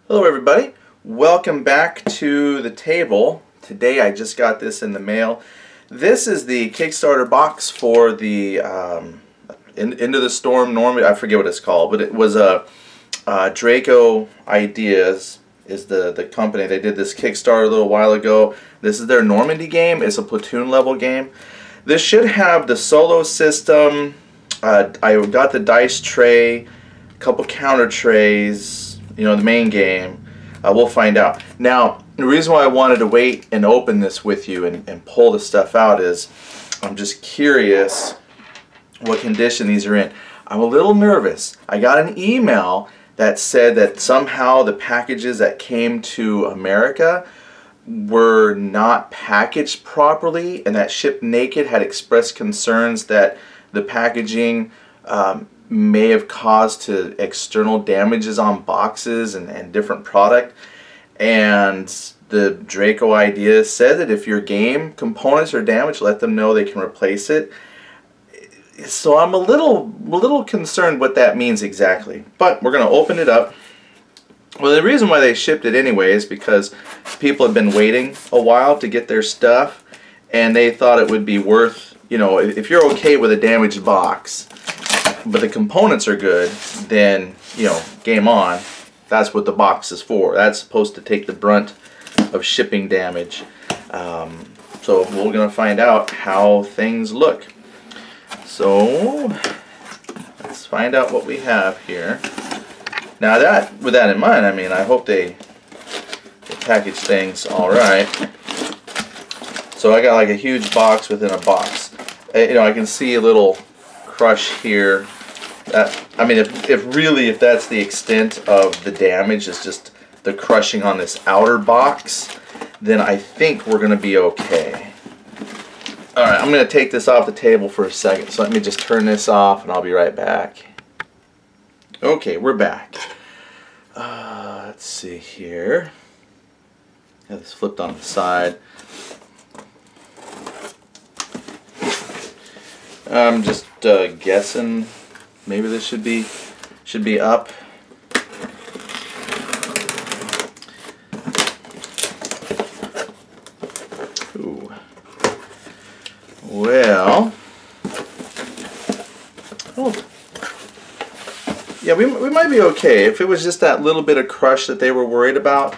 Hello everybody, welcome back to the table. Today I just got this in the mail. This is the Kickstarter box for the Into the Storm Normandy. I forget what it's called, but it was a Draco Ideas is the company. They did this Kickstarter a little while ago. This is their Normandy game. It's a platoon level game. This should have the solo system. I got the dice tray, a couple counter trays, you know, the main game. We'll find out. Now, the reason why I wanted to wait and open this with you and pull the stuff out is I'm just curious what condition these are in. I'm a little nervous. I got an email that said that somehow the packages that came to America were not packaged properly, and that Ship Naked had expressed concerns that the packaging may have caused to external damages on boxes and different product. And the Draco Idea said that if your game components are damaged, let them know, they can replace it. So I'm a little concerned what that means exactly, but we're going to open it up. Well, the reason why they shipped it anyway is because people have been waiting a while to get their stuff, and they thought it would be worth, you know, if you're okay with a damaged box but the components are good, then, you know, game on. That's what the box is for. That's supposed to take the brunt of shipping damage. So we're going to find out how things look. So let's find out what we have here. Now with that in mind, I mean, I hope they package things all right. So I got like a huge box within a box. You know, I can see a little crush here. I mean, if that's the extent of the damage, is just the crushing on this outer box, then I think we're going to be okay. Alright, I'm going to take this off the table for a second, so let me just turn this off and I'll be right back. Okay, we're back. Let's see here. Have this flipped on the side. I'm just guessing maybe this should be up. Ooh. Well, oh, yeah, we might be okay. If it was just that little bit of crush that they were worried about,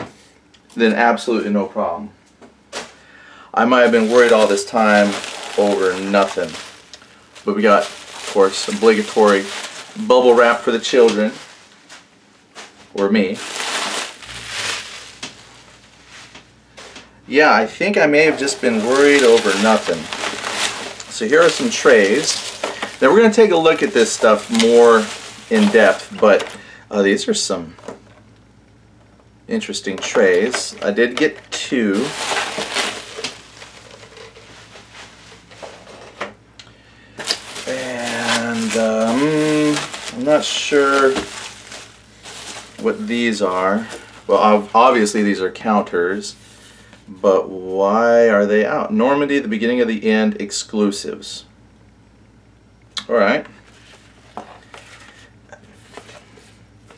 then absolutely no problem. I might have been worried all this time over nothing. But we got, of course, obligatory bubble wrap for the children, or me. Yeah, I think I may have just been worried over nothing. So here are some trays. Now we're going to take a look at this stuff more in depth, but these are some interesting trays. I did get two. I'm not sure what these are. Well, obviously these are counters, but why are they out? Normandy, the beginning of the end, exclusives. Alright.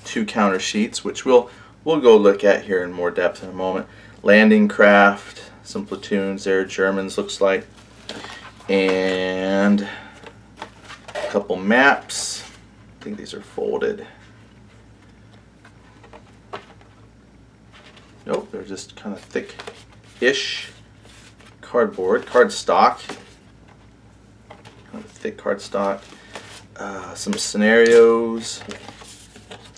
Two counter sheets, which we'll go look at here in more depth in a moment. Landing craft, some platoons there, Germans looks like, and a couple maps. I think these are folded. Nope, they're just kind of thick-ish cardboard, cardstock. Kind of thick cardstock. Some scenarios.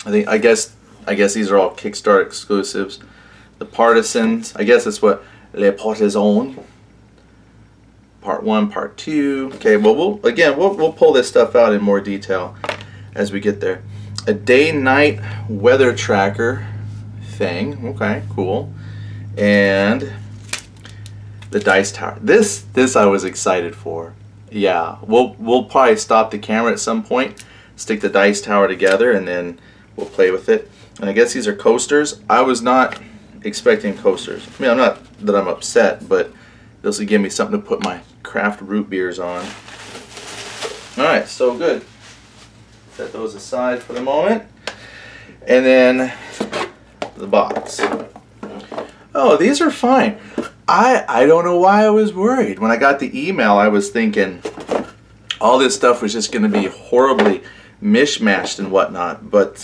I guess these are all Kickstarter exclusives. The Partisans. I guess that's what Les Partisans. Part 1, Part 2. Okay, well we'll pull this stuff out in more detail as we get there. A day-night weather tracker thing. Okay, cool. And the dice tower. This I was excited for. Yeah, we'll probably stop the camera at some point, stick the dice tower together, and then we'll play with it. And I guess these are coasters. I was not expecting coasters. I mean, I'm not that I'm upset, but this will give me something to put my craft root beers on. Alright, so good. Set those aside for the moment. And then the box. Oh, these are fine. I don't know why I was worried. When I got the email, I was thinking all this stuff was just going to be horribly mishmashed and whatnot. But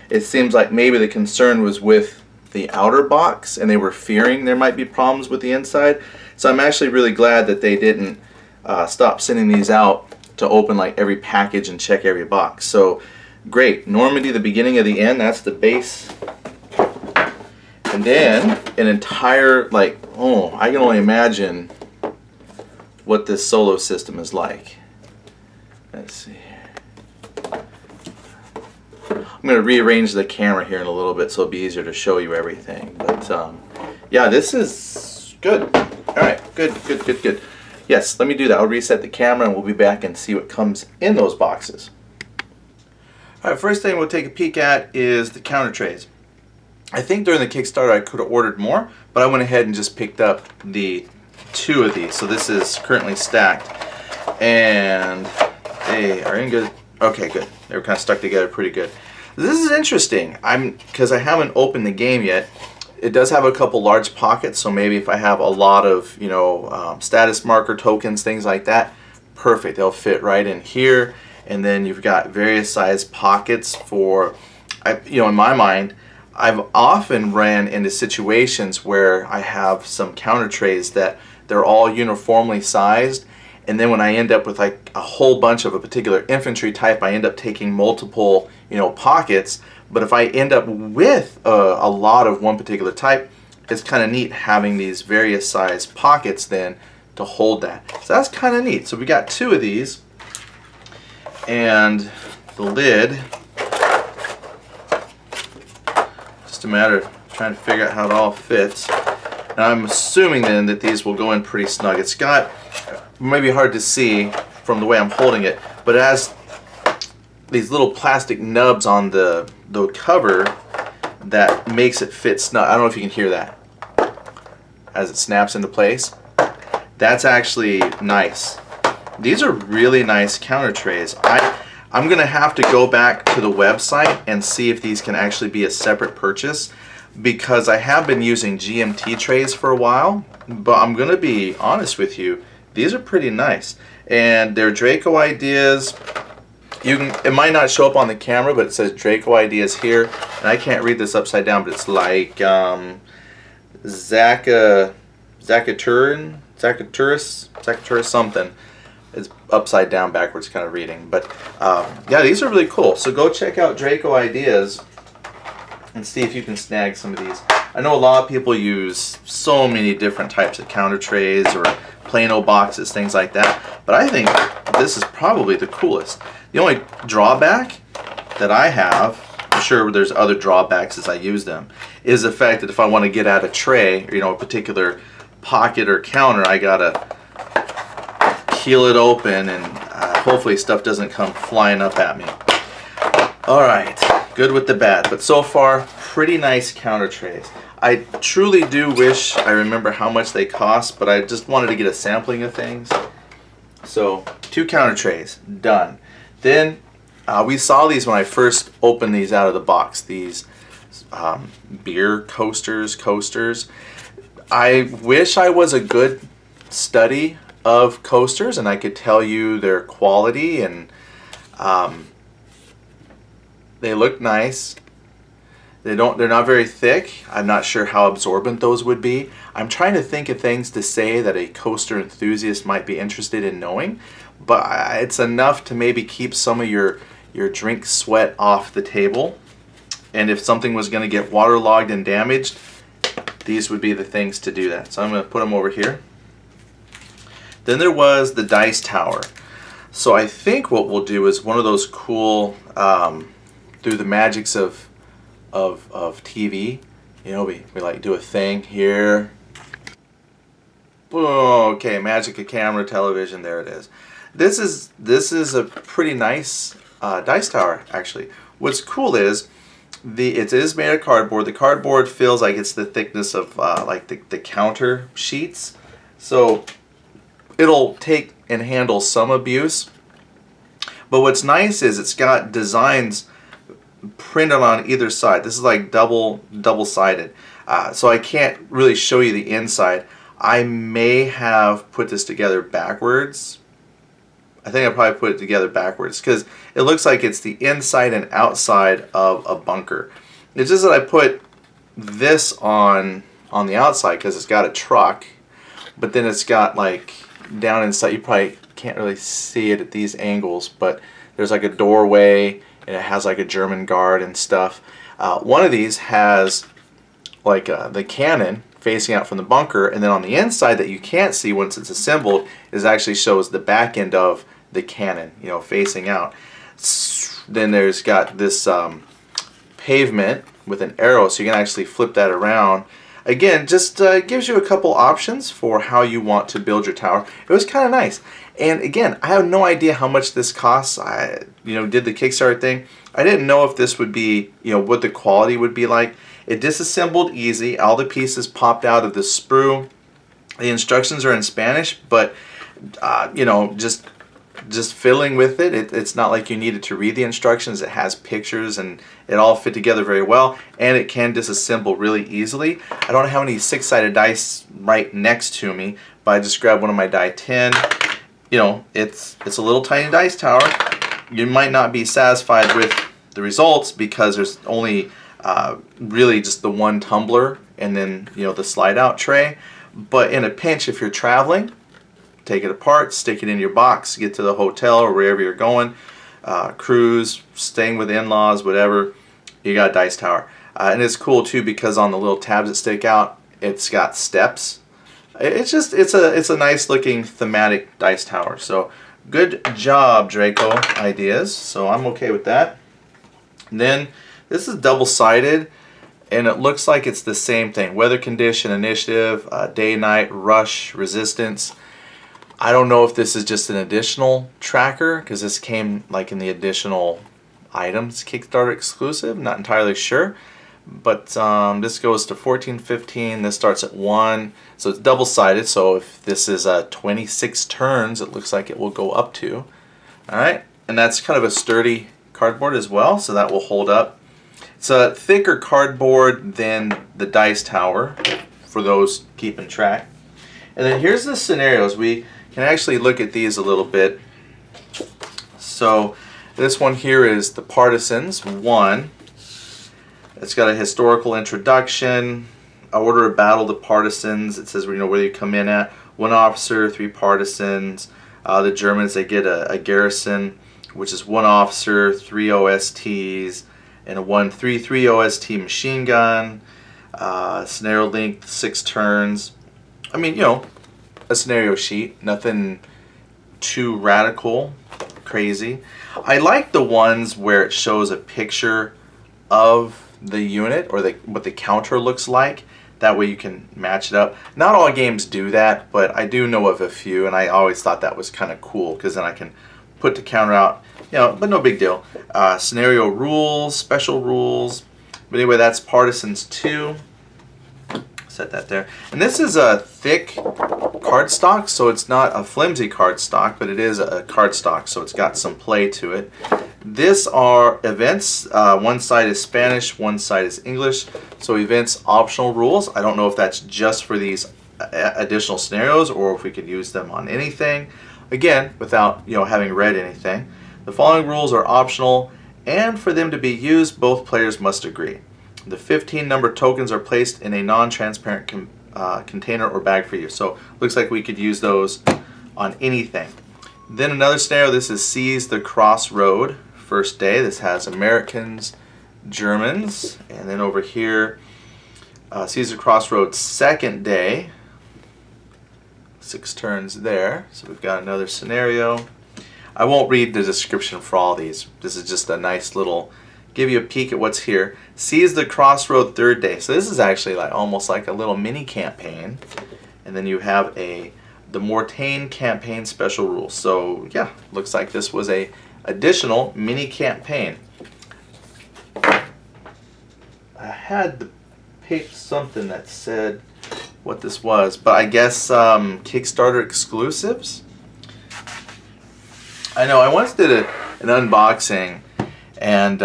it seems like maybe the concern was with the outer box, and they were fearing there might be problems with the inside. So I'm actually really glad that they didn't stop sending these out to open like every package and check every box. So great. Normandy, the beginning of the end, that's the base. And then an entire, like, oh, I can only imagine what this solo system is like. Let's see. I'm going to rearrange the camera here in a little bit so it'll be easier to show you everything. But yeah, this is good. All right, good. Yes, let me do that. I'll reset the camera and we'll be back and see what comes in those boxes. All right, first thing we'll take a peek at is the counter trays. I think during the Kickstarter I could have ordered more, but I went ahead and just picked up the 2 of these. So this is currently stacked, and they are in good. Okay, good. They were kind of stuck together pretty good. This is interesting. Because I haven't opened the game yet. It does have a couple large pockets, so maybe if I have a lot of, you know, status marker tokens, things like that, perfect. They'll fit right in here. And then you've got various size pockets for, you know, in my mind, I've often ran into situations where I have some counter trays that they're all uniformly sized, and then when I end up with like a whole bunch of a particular infantry type, I end up taking multiple, you know, pockets. But if I end up with a lot of one particular type, it's kind of neat having these various size pockets then to hold that. So that's kind of neat. So we got 2 of these, and the lid, just a matter of trying to figure out how it all fits. And I'm assuming then that these will go in pretty snug. It's got, maybe hard to see from the way I'm holding it, but it has these little plastic nubs on the cover that makes it fit snug. I don't know if you can hear that as it snaps into place. That's actually nice. These are really nice counter trays. I'm gonna have to go back to the website and see if these can actually be a separate purchase, because I have been using GMT trays for a while, but I'm gonna be honest with you, these are pretty nice. And they're Draco Ideas. It might not show up on the camera, but it says Draco Ideas here, and I can't read this upside down, but it's like Zacaturis something. It's upside down, backwards kind of reading. But yeah, these are really cool. So go check out Draco Ideas and see if you can snag some of these. I know a lot of people use so many different types of counter trays or plain old boxes, things like that. But I think this is probably the coolest. The only drawback that I have, I'm sure there's other drawbacks as I use them, is the fact that if I want to get at a tray, or, you know, a particular pocket or counter, I gotta peel it open, and hopefully stuff doesn't come flying up at me. Alright, good with the bad, but so far pretty nice counter trays. I truly do wish I remember how much they cost, but I just wanted to get a sampling of things. So 2 counter trays, done. Then we saw these when I first opened these out of the box, these beer coasters. I wish I was a good study of coasters and I could tell you their quality, and they look nice. They're not very thick. I'm not sure how absorbent those would be. I'm trying to think of things to say that a coaster enthusiast might be interested in knowing, but it's enough to maybe keep some of your drink sweat off the table. And if something was going to get waterlogged and damaged, these would be the things to do that. So I'm going to put them over here. Then there was the dice tower. So I think what we'll do is one of those cool, through the magics of TV, you know, we like do a thing here. Oh, okay, magic of camera, television, there it is. This is a pretty nice dice tower, actually. What's cool is it is made of cardboard. The cardboard feels like it's the thickness of like the counter sheets, so it'll take and handle some abuse. But what's nice is it's got designs printed on either side. This is like double-sided. So I can't really show you the inside. I may have put this together backwards. I think I probably put it together backwards because it looks like it's the inside and outside of a bunker. It's just that I put this on the outside because it's got a truck, but then it's got like down inside, you probably can't really see it at these angles, but there's like a doorway and it has like a German guard and stuff. One of these has like the cannon facing out from the bunker, and then on the inside that you can't see once it's assembled is actually shows the back end of the cannon, you know, facing out. Then there's got this pavement with an arrow, so you can actually flip that around. Again, just gives you a couple options for how you want to build your tower. It was kind of nice. And again, I have no idea how much this costs. I, did the Kickstarter thing. I didn't know if this would be, what the quality would be like. It disassembled easy. All the pieces popped out of the sprue. The instructions are in Spanish, but just fiddling with it, it's not like you needed to read the instructions. It has pictures and it all fit together very well, and it can disassemble really easily. I don't have any 6-sided dice right next to me, but I just grabbed one of my die 10. It's a little tiny dice tower. You might not be satisfied with the results because there's only really just the one tumbler and then the slide out tray. But in a pinch, if you're traveling, take it apart, stick it in your box, get to the hotel or wherever you're going, cruise, staying with in-laws, whatever, you got a dice tower. And it's cool too because on the little tabs that stick out, it's got steps. It's a nice looking thematic dice tower. So good job, Draco Ideas. So I'm okay with that. And then this is double-sided, and it looks like it's the same thing. Weather condition, initiative, day, night, rush, resistance. I don't know if this is just an additional tracker because this came like in the additional items Kickstarter exclusive. Not entirely sure. But this goes to 14, 15. This starts at 1. So it's double-sided. So if this is 26 turns, it looks like it will go up to. Alright. And that's kind of a sturdy cardboard as well. So that will hold up. It's a thicker cardboard than the dice tower for those keeping track. And then here's the scenarios. We can actually look at these a little bit. So this one here is the Partisans 1. It's got a historical introduction, a order of battle, the Partisans. It says where you come in at. 1 officer, 3 partisans. The Germans, they get a garrison, which is 1 officer, 3 OSTs, and a 133 OST machine gun. Scenario length 6 turns. I mean, a scenario sheet, nothing too radical, crazy. I like the ones where it shows a picture of the unit or what the counter looks like. That way you can match it up. Not all games do that, but I do know of a few, and I always thought that was kind of cool because then I can put the counter out, but no big deal. Scenario rules, special rules. But anyway, that's Partisans 2. Set that there. And this is a thick cardstock, so it's not a flimsy cardstock, but it is a cardstock, so it's got some play to it. This are events. One side is Spanish, one side is English. So events, optional rules. I don't know if that's just for these additional scenarios or if we could use them on anything. Again, without having read anything. The following rules are optional, and for them to be used, both players must agree. The 15 number tokens are placed in a non-transparent container or bag for you. So looks like we could use those on anything. Then another scenario, this is Seize the Crossroad, first day. This has Americans, Germans, and then over here, Seize the Crossroad, second day. 6 turns there. So we've got another scenario. I won't read the description for all these. This is just a nice little, give you a peek at what's here. Seize the Crossroad, third day. So this is actually like almost like a little mini campaign. And then you have the Mortain campaign special rules. So yeah, looks like this was a additional mini campaign. I had to pick something that said what this was, but I guess Kickstarter exclusives. I know I once did an unboxing, and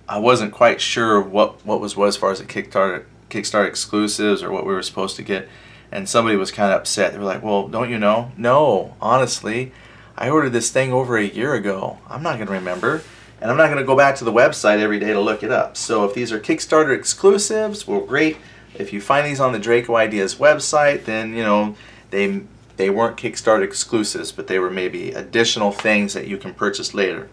I wasn't quite sure what was as far as the Kickstarter exclusives or what we were supposed to get, and somebody was kind of upset. They were like, well, don't you know? No, honestly, I ordered this thing over a year ago. I'm not going to remember, and I'm not going to go back to the website every day to look it up. So if these are Kickstarter exclusives, well, great. If you find these on the Draco Ideas website, then, you know, they weren't Kickstarter exclusives, but they were maybe additional things that you can purchase later.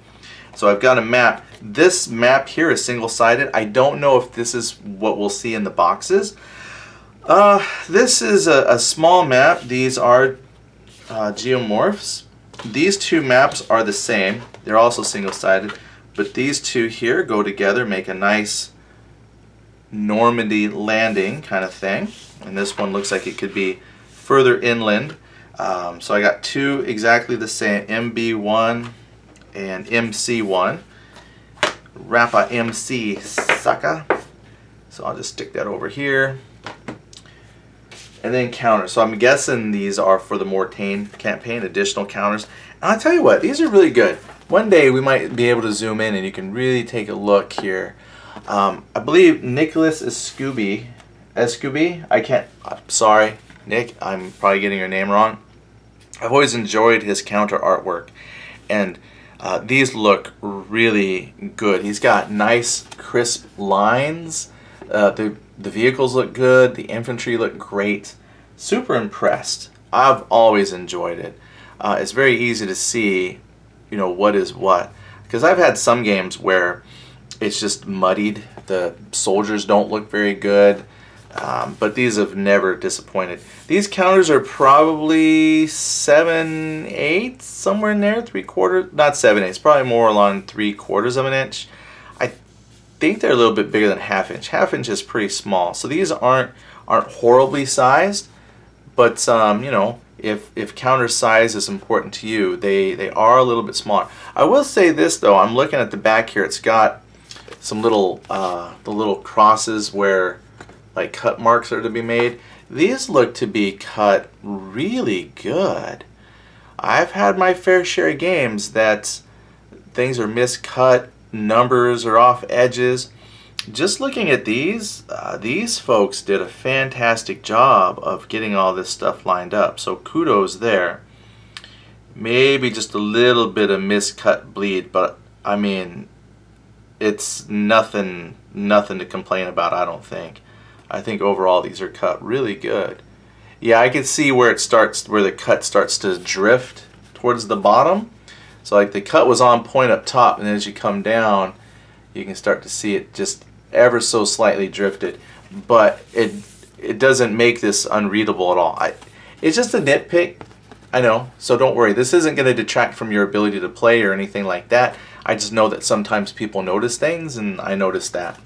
So I've got a map. This map here is single-sided. I don't know if this is what we'll see in the boxes. This is a small map. These are geomorphs. These two maps are the same. They're also single-sided, but these two here go together, make a nice Normandy landing kind of thing. And this one looks like it could be further inland. So I got two exactly the same, MB1 and MC1. Rappa MC sucker. So I'll just stick that over here. And then counters. So I'm guessing these are for the Mortain campaign, additional counters. And I'll tell you what, these are really good. One day we might be able to zoom in and you can really take a look here. I believe Nicholas Escooby, sorry Nick, I'm probably getting your name wrong. I've always enjoyed his counter artwork, and these look really good. He's got nice crisp lines. The vehicles look good. The infantry look great. Super impressed. I've always enjoyed it. It's very easy to see, you know, what is what, because I've had some games where it's just muddied. The soldiers don't look very good. But these have never disappointed. These counters are probably 7/8, somewhere in there, 3/4, not 7/8, probably more along 3/4 of an inch. I think they're a little bit bigger than 1/2 inch. 1/2 inch is pretty small, so these aren't horribly sized. But you know, if counter size is important to you, they are a little bit smaller. I will say this though, I'm looking at the back here. It's got some little the little crosses where like cut marks are to be made. These look to be cut really good. I've had my fair share of games that things are miscut, numbers are off edges. Just looking at these folks did a fantastic job of getting all this stuff lined up. So kudos there. Maybe just a little bit of miscut bleed, but I mean, it's nothing to complain about, I don't think. I think overall these are cut really good. Yeah, I can see where it starts, where the cut starts to drift towards the bottom. So like the cut was on point up top, and then as you come down, you can start to see it just ever so slightly drifted. But it doesn't make this unreadable at all. It's just a nitpick, I know, so don't worry. This isn't going to detract from your ability to play or anything like that. I just know that sometimes people notice things, and I noticed that.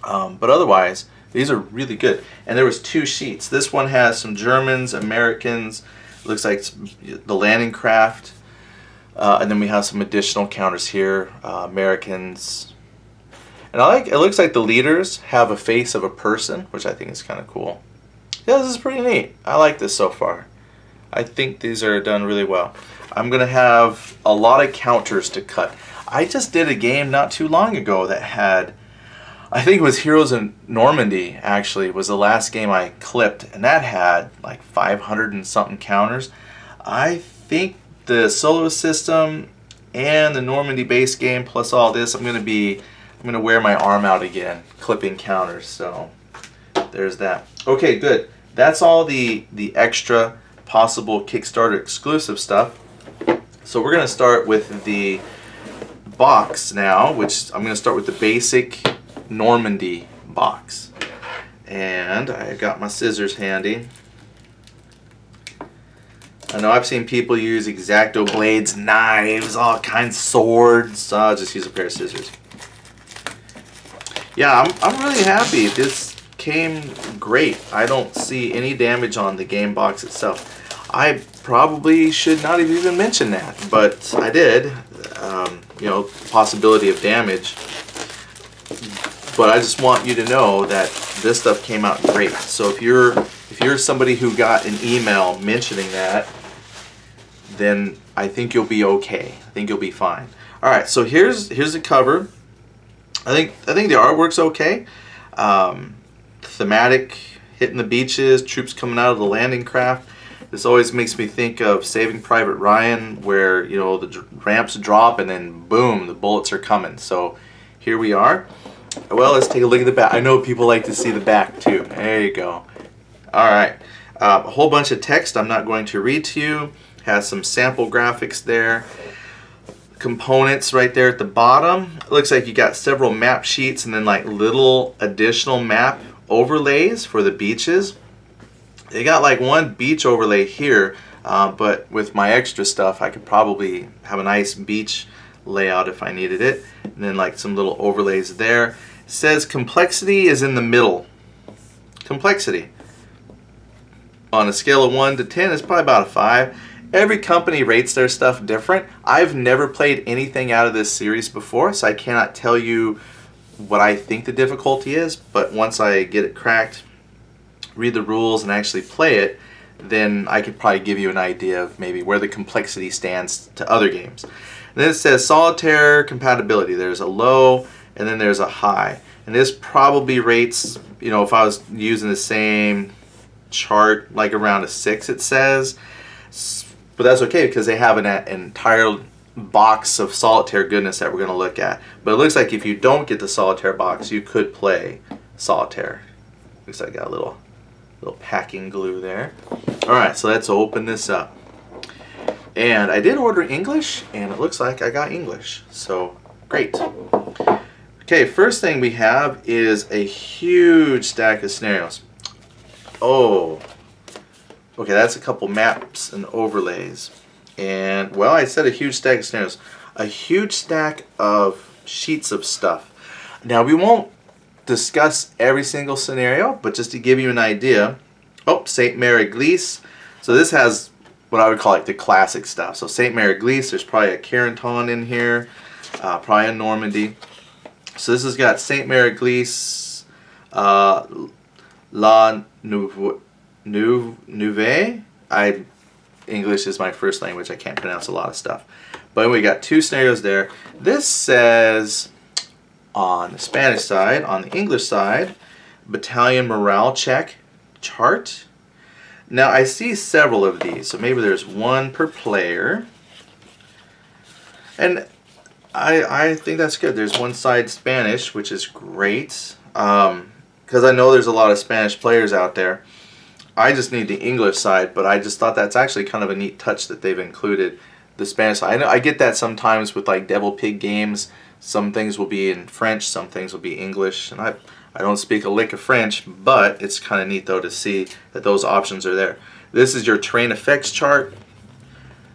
But otherwise, these are really good. And there was 2 sheets. This one has some Germans, Americans, looks like it's the landing craft. And then we have some additional counters here, Americans. And it looks like the leaders have a face of a person, which I think is kind of cool. Yeah, this is pretty neat. I like this so far. I think these are done really well. I'm going to have a lot of counters to cut. I just did a game not too long ago that had, I think it was Heroes in Normandy, actually, was the last game I clipped, and that had like 500 and something counters. I think the solo system and the Normandy base game plus all this, I'm gonna wear my arm out again clipping counters. So there's that. Okay, good. That's all the extra possible Kickstarter exclusive stuff. So we're gonna start with the box now, which I'm gonna start with the basic Normandy box. And I got my scissors handy. I know I've seen people use X-Acto blades, knives, all kinds of swords. So I'll just use a pair of scissors. Yeah, I'm really happy. This came great. I don't see any damage on the game box itself. I probably should not have even mentioned that, but I did. You know, possibility of damage. But I just want you to know that this stuff came out great. So if you're somebody who got an email mentioning that, then I think you'll be okay. I think you'll be fine. All right, so here's the cover. I think the artwork's okay. Thematic, hitting the beaches, troops coming out of the landing craft. This always makes me think of Saving Private Ryan, where, you know, the ramps drop and then boom, the bullets are coming. So here we are. Well, let's take a look at the back. I know people like to see the back too. There you go. All right, a whole bunch of text I'm not going to read to you. Has some sample graphics there. Components right there at the bottom. It looks like you got several map sheets and then like little additional map overlays for the beaches. They got like one beach overlay here, but with my extra stuff I could probably have a nice beach layout if I needed it. And then like some little overlays there. It says complexity is in the middle. Complexity. On a scale of 1 to 10, it's probably about a 5. Every company rates their stuff different. I've never played anything out of this series before, so I cannot tell you what I think the difficulty is, but once I get it cracked, read the rules and actually play it, then I could probably give you an idea of maybe where the complexity stands to other games. And then it says solitaire compatibility. There's a low and then there's a high. And this probably rates, you know, if I was using the same chart, like around a 6 it says. But that's okay because they have an entire box of solitaire goodness that we're going to look at. But it looks like if you don't get the solitaire box, you could play solitaire. Looks like I got a little packing glue there. Alright, so let's open this up. And I did order English, and it looks like I got English. So, great. Okay, first thing we have is a huge stack of scenarios. Oh, okay, that's a couple maps and overlays. And, well, I said a huge stack of scenarios. A huge stack of sheets of stuff. Now, we won't discuss every single scenario, but just to give you an idea. Oh, St. Mary Glees. So this has what I would call like the classic stuff. So St. Mary Glees, there's probably a Carenton in here, probably a Normandy. So this has got St. Mary Glees, La Nouvelle. English is my first language. I can't pronounce a lot of stuff. But we got 2 scenarios there. This says on the Spanish side, on the English side, battalion morale check chart. Now I see several of these, so maybe there's 1 per player. And I think that's good. There's 1 side Spanish, which is great, because I know there's a lot of Spanish players out there. I just need the English side, but I just thought that's actually kind of a neat touch that they've included the Spanish side. I get that sometimes with like Devil Pig games. Some things will be in French, some things will be English, and I don't speak a lick of French, but it's kind of neat though to see that those options are there. This is your terrain effects chart.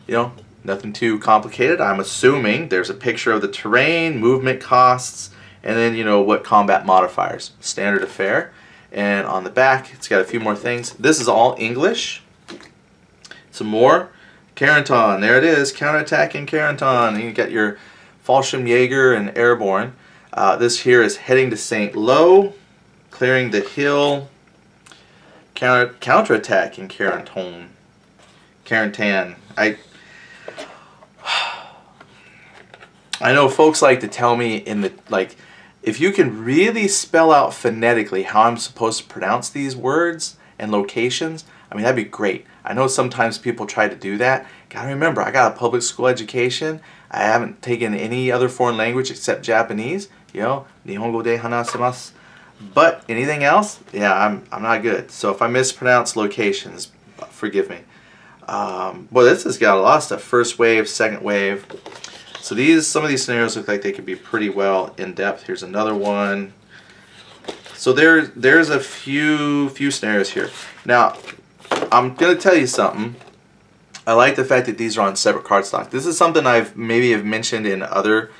You know, nothing too complicated. I'm assuming there's a picture of the terrain, movement costs, and then, you know, what combat modifiers. Standard affair. And on the back, it's got a few more things. This is all English. Some more. Carenton, there it is. Counterattacking Carenton. And you got your Fallschirmjäger and Airborne. This here is heading to St. Lo, clearing the hill, counterattacking Carenton. I know folks like to tell me in the if you can really spell out phonetically how I'm supposed to pronounce these words and locations, I mean, that'd be great. I know sometimes people try to do that. Gotta remember, I got a public school education. I haven't taken any other foreign language except Japanese. You know, Nihongo de hanashimasu. But anything else, yeah, I'm not good. So if I mispronounce locations, forgive me. Well, this has got a lot of stuff. First wave, second wave. So some of these scenarios look like they could be pretty well in depth. Here's another one. So there's a few scenarios here. Now, I'm gonna tell you something. I like the fact that these are on separate cardstock. This is something I've maybe have mentioned in other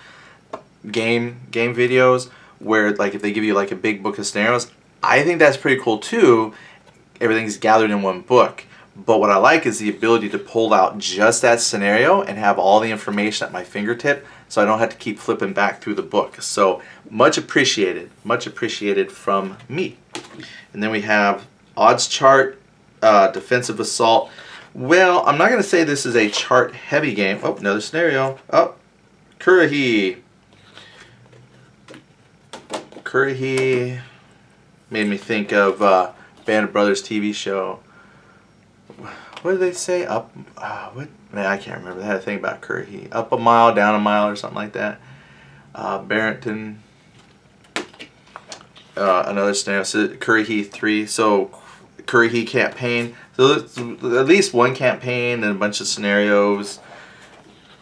game videos, where like if they give you like a big book of scenarios. I think that's pretty cool too. Everything's gathered in one book. But what I like is the ability to pull out just that scenario and have all the information at my fingertip, so I don't have to keep flipping back through the book. So much appreciated from me. And then we have odds chart, defensive assault. Well, I'm not going to say this is a chart heavy game. Oh, another scenario. Oh, Kurahi. Currahee made me think of Band of Brothers TV show. What did they say? Up, what? Man, I can't remember. They had a thing about Currahee. Up a mile, down a mile, or something like that. Barrington. Another scenario. So Currahee 3. So Currahee campaign. So at least one campaign and a bunch of scenarios.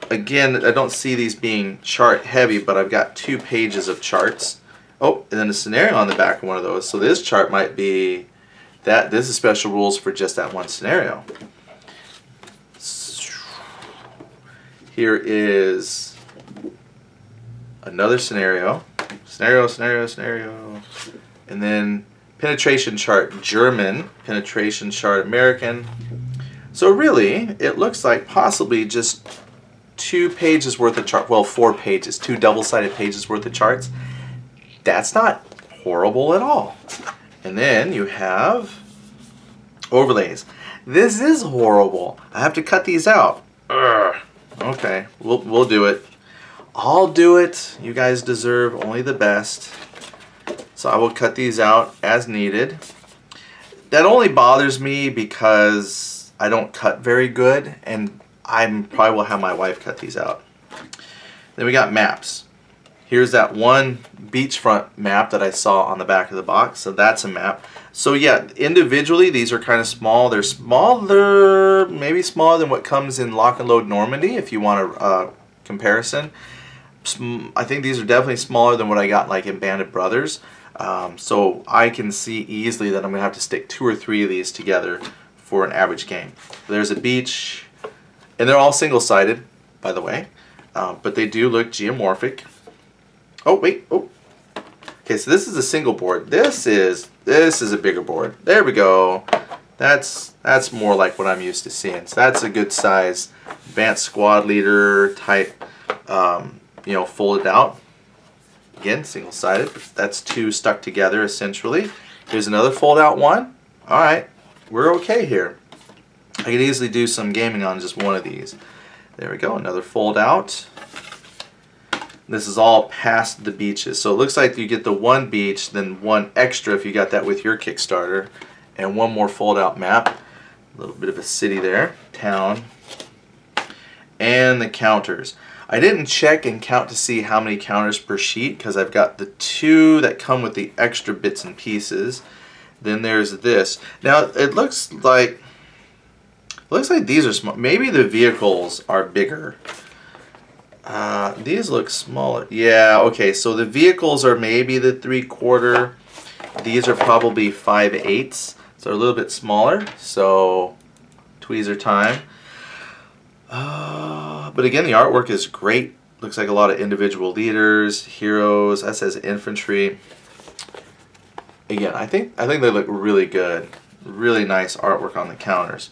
Again, I don't see these being chart heavy, but I've got 2 pages of charts. Oh, and then a scenario on the back of one of those. So this chart might be that. This is special rules for just that one scenario. Here is another scenario. Scenario. And then penetration chart German, penetration chart American. So really, it looks like possibly just 2 pages worth of chart. Well, 4 pages, 2 double-sided pages worth of charts. That's not horrible at all. And then you have overlays. This is horrible. I have to cut these out. Ugh. Okay, we'll do it. I'll do it. You guys deserve only the best. So I will cut these out as needed. That only bothers me because I don't cut very good, and I probably will have my wife cut these out. Then we got maps. Here's that one beachfront map that I saw on the back of the box. So that's a map. So yeah, individually these are kind of small. They're smaller, maybe smaller than what comes in Lock and Load Normandy if you want a comparison. I think these are definitely smaller than what I got like in Band of Brothers. So I can see easily that I'm going to have to stick 2 or 3 of these together for an average game. There's a beach, and they're all single-sided, by the way, but they do look geomorphic. Oh wait, oh. Okay, so this is a single board. This is a bigger board. There we go. That's more like what I'm used to seeing. So that's a good size advanced squad leader type, you know, folded out. Again, single-sided. That's 2 stuck together essentially. Here's another fold-out one. All right, we're okay here. I could easily do some gaming on just one of these. There we go, another fold-out. This is all past the beaches. So it looks like you get the 1 beach, then 1 extra if you got that with your Kickstarter, and 1 more fold-out map. A little bit of a city there, town. And the counters. I didn't check and count to see how many counters per sheet because I've got the 2 that come with the extra bits and pieces. Then there's this. Now it looks like these are small. Maybe the vehicles are bigger. These look smaller. Yeah, okay, so the vehicles are maybe the 3/4. These are probably 5/8, so they're a little bit smaller. So tweezer time. But again, the artwork is great. Looks like a lot of individual leaders, heroes. That says infantry. Again, I think they look really good. Really nice artwork on the counters.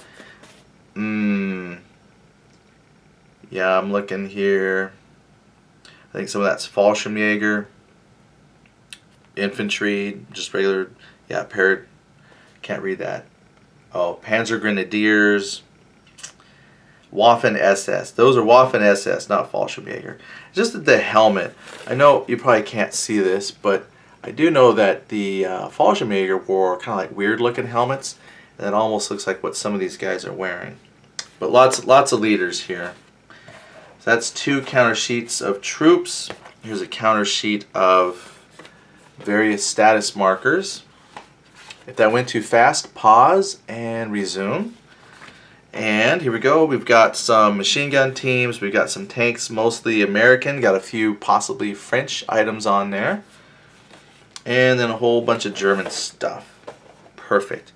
Yeah, I'm looking here. I think some of that's Fallschirmjäger, infantry, just regular. Yeah, paired. Can't read that. Oh, Panzer Grenadiers. Waffen SS. Those are Waffen SS, not Fallschirmjäger. Just the helmet. I know you probably can't see this, but I do know that the Fallschirmjäger wore kind of like weird looking helmets. And it almost looks like what some of these guys are wearing. But lots of leaders here. So that's 2 counter sheets of troops. Here's a counter sheet of various status markers. If that went too fast, pause and resume. And here we go. We've got some machine gun teams. We've got some tanks, mostly American. Got a few possibly French items on there. And then a whole bunch of German stuff. Perfect.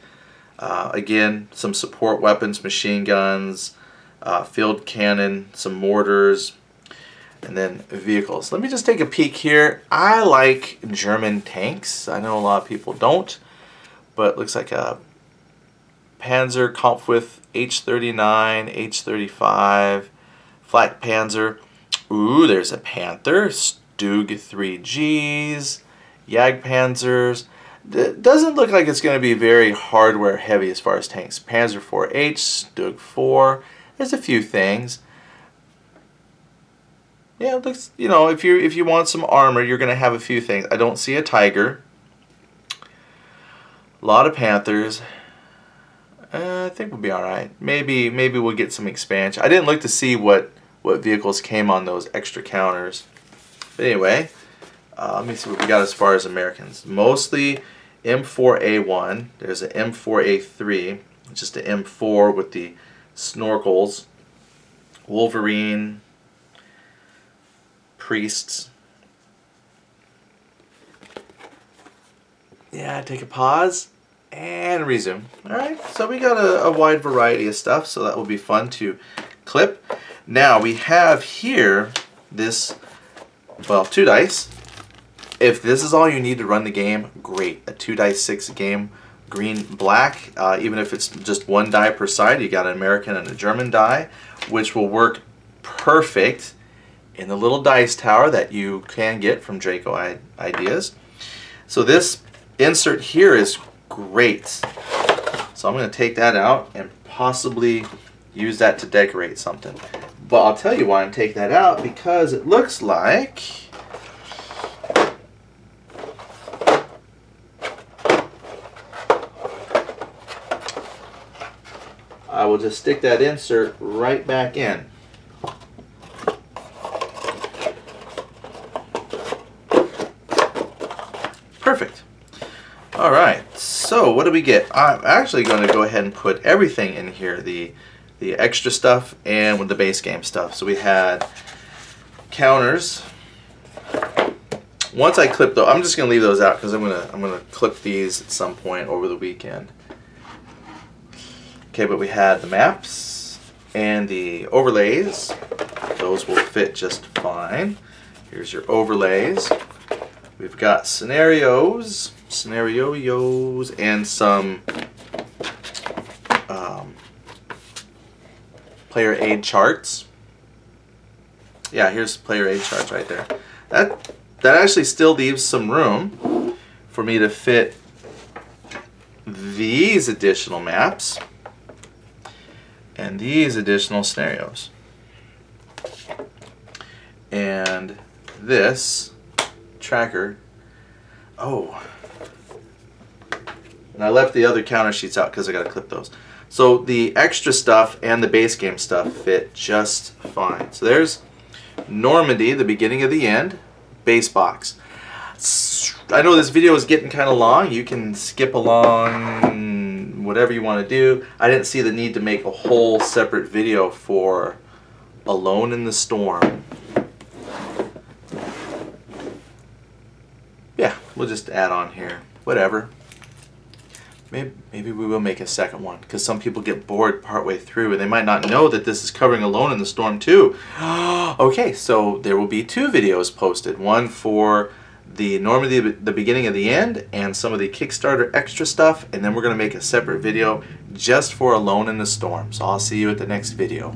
Again, some support weapons, machine guns, field cannon, some mortars, and then vehicles. Let me just take a peek here. I like German tanks. I know a lot of people don't, but it looks like a Panzer Kampfwith H39, H35, Flak Panzer. Ooh, there's a Panther, Stug 3Gs, Jagdpanzers. It doesn't look like it's going to be very hardware heavy as far as tanks. Panzer 4H, Stug 4. There's a few things. Yeah, it looks, you know, if you want some armor, you're going to have a few things. I don't see a tiger. A lot of panthers. I think we'll be all right. Maybe we'll get some expansion. I didn't look to see what vehicles came on those extra counters. But anyway, let me see what we got as far as Americans. Mostly M4A1. There's an M4A3, just an M4 with the snorkels. Wolverine, priests. Yeah, take a pause and resume. Alright, so we got a wide variety of stuff, so that will be fun to clip. Now we have here this, well, 2 dice. If this is all you need to run the game, great. A 2 dice 6 game, green, black. Even if it's just 1 die per side, you got an American and a German die, which will work perfect in the little dice tower that you can get from Draco Ideas. So this insert here is great. So I'm going to take that out and possibly use that to decorate something. But I'll tell you why I'm taking that out, because it looks like I will just stick that insert right back in. Perfect. Alright, so what do we get? I'm actually going to go ahead and put everything in here, the extra stuff and with the base game stuff. So we had counters. Once I clip those, I'm just going to leave those out because I'm gonna clip these at some point over the weekend. Okay, but we had the maps and the overlays. Those will fit just fine. Here's your overlays. We've got scenarios, and some player aid charts. Yeah, here's player aid charts right there. That actually still leaves some room for me to fit these additional maps and these additional scenarios. And this tracker. Oh, and I left the other counter sheets out because I got to clip those. So the extra stuff and the base game stuff fit just fine. So there's Normandy, the beginning of the end, base box. I know this video is getting kind of long. You can skip along, whatever you want to do. I didn't see the need to make a whole separate video for Alone in the Storm. Yeah, we'll just add on here. Whatever. Maybe we will make a second one, because some people get bored partway through and they might not know that this is covering Alone in the Storm too. Okay, so there will be 2 videos posted. One for the Normandy, the beginning of the end, and some of the Kickstarter extra stuff, and then we're going to make a separate video just for Alone in the Storm. So I'll see you at the next video.